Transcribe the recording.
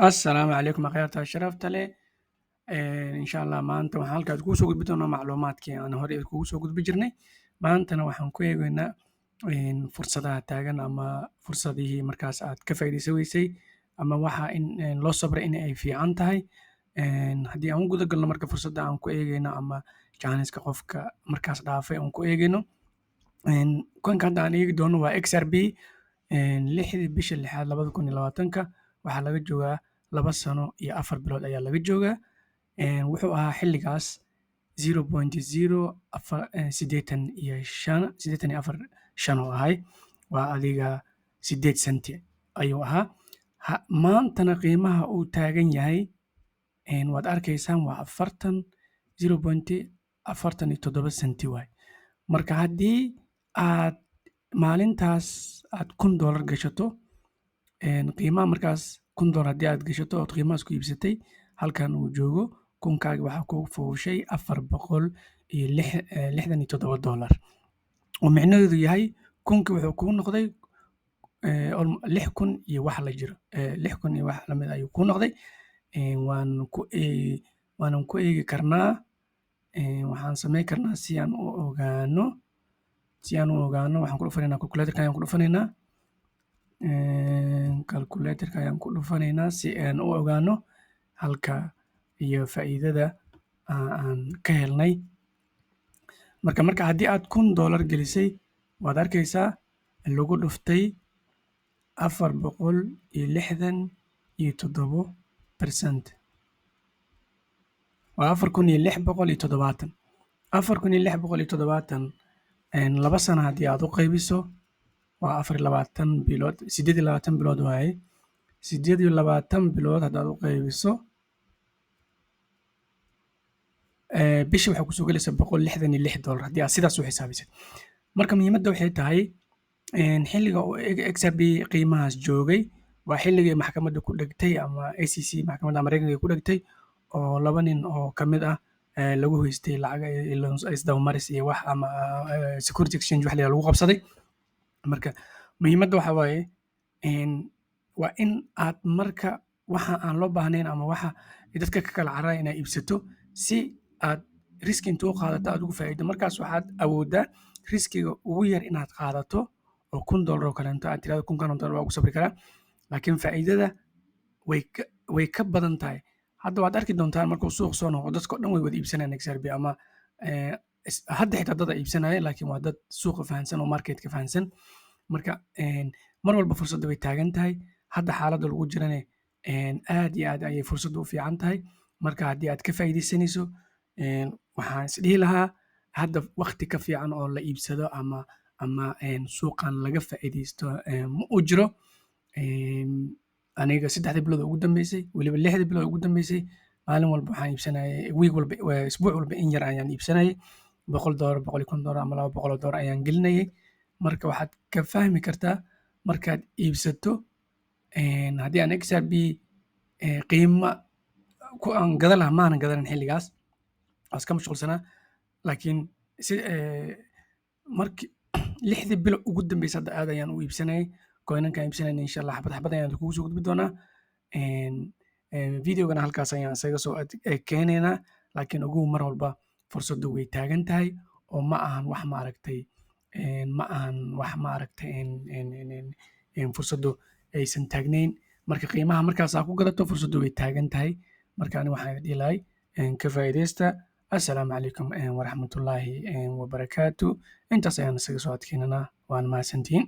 Assalaamu calaykum akhyaarta sharafta leh. Insha Allah maanta waxaan halkaas kugu soo gudbi doonaa macluumaadkii aan hore kugu soo gudbi jirnay. Maantana waxaan ku eegaynaa fursadaha taagan ama fursadihii markaas aad ka faa'iidaysan weysay ama waxa in loo sabray in ay fiican tahay. Haddii aan u guda galno marka fursadda aan ku eegayno ama jaaniska qofka markaas dhaafay aan ku eegayno. Kuwanka hadda aan eegi doono waa XRB 6 bisha 6 2020 waxaa laga joogaa 2 sano iyo 4 bilood ayaa laga joogaa. Wuxuu ahaa xilligaas 0.085 oo ahay waa adiga 8 senti ayuu ahaa. Maantana qiimaha uu taagan yahay waad arkaysaan waa 0.47 senti waay. Marka haddii aad maalintaas aad $1 gashato qiimaha markaas $1 haddii aad gashato ood qiimahaas ku iibsatay halkan uu joogo kunkaaga waxaa ku fuushay $467 oo micnaheedu yahay kunkii wuxuu kuu noqday 6,000 iyo wax la jiro 6,000 iyo wax lamid ayuu kuu noqday. waanan ku eegi karnaa waxaan samayn karnaa si aan u ogaano waxaan ku dhufanaynaa calculatorka ayaan ku dhufanaynaa si aan u ogaano halka iyo faa'iidada aan ka helnay. Marka haddii aad $1 gelisay waad arkaysaa lagu dhuftay 467%. waa 4,670. 4,670 2 sano haddii aad u qaybiso waa 24 bilood 28 bilood waaye. 28 bilood haddaad u qaybiso bishii waxaa kusoo gelaysa $166 haddii aad sidaas u xisaabisid. Marka muhiimadda waxay tahay xilliga uu XRB qiimahaas joogay waa xilligii maxkamadda ku dhegtay ama ACC maxkamadda Mareykanka ku dhegtay oo 2 nin oo ka mid ah lagu haystay lacag isdabamaris iyo wax ama security exchange wax lagu qabsaday. Marka muhiimadda waxa waaye waa in aad marka waxa aan loo baahnayn ama waxa dadka ka kala cararaya inaad iibsato si aad riski inta u qaadato aad ugu faa'iido. Markaas waxaad awooddaa riskiga ugu yar inaad qaadato oo $1 oo kaleeto aad tirahdo $1,000 waa ugu sabri karaa, laakiin faa'iidada way ka badan tahay. Hadda waad arki doontaan markuu suuq soo noqdo dadka oo dhan way wada iibsanayaan XRB ama hadda xitaa dad iibsanaya laakiin waa dad suuqa fahansan oo marketka fahansan. Marka mar walba fursadda way taagan tahay. Hadda xaaladda lagu jirana aad iyo aad ayay fursaddu u fiican tahay. Marka haddii aad ka faa'iidaysanayso waxaan isdhihi lahaa hadda waqti ka fiican oo la iibsado ama suuqan laga faa'iidaysto ma uu jiro. Aniga 3 bilood ugu dambeysay weliba 6 bilood ugu dambeysay maalin walba waxaan iibsanayay isbuuc walba in yar ayaan iibsanayay $100 $150 ama $200 ayaan gelinayay. Marka waxaad ka fahmi kartaa markaad iibsato haddii aan XRB qiimo aan gadan lahaa maanan gadanin xilligaas waa iska mashquulsanaa, laakiin markii 6 bilood ugu dambeysay hadda aad ayaan u iibsanayay coinankaan iibsanayna insha Allah xabad ayaan kugu soo gudbi doonaa. Videogana halkaas ayaan isaga soo keenaynaa, laakiin ogow mar walba fursaddu way taagan tahay oo ma ahan wax fursaddu aysan taagnayn. Marka qiimaha markaas aad ku gadato fursaddu way taagan tahay. Marka ani waxaan dhihi lahay ka faa'iidaysta. Assalaamu calaykum waraxmatullaahi wabarakaatu. Intaas ayaan isaga soo adkeynanaa. Waan mahadsantihiin.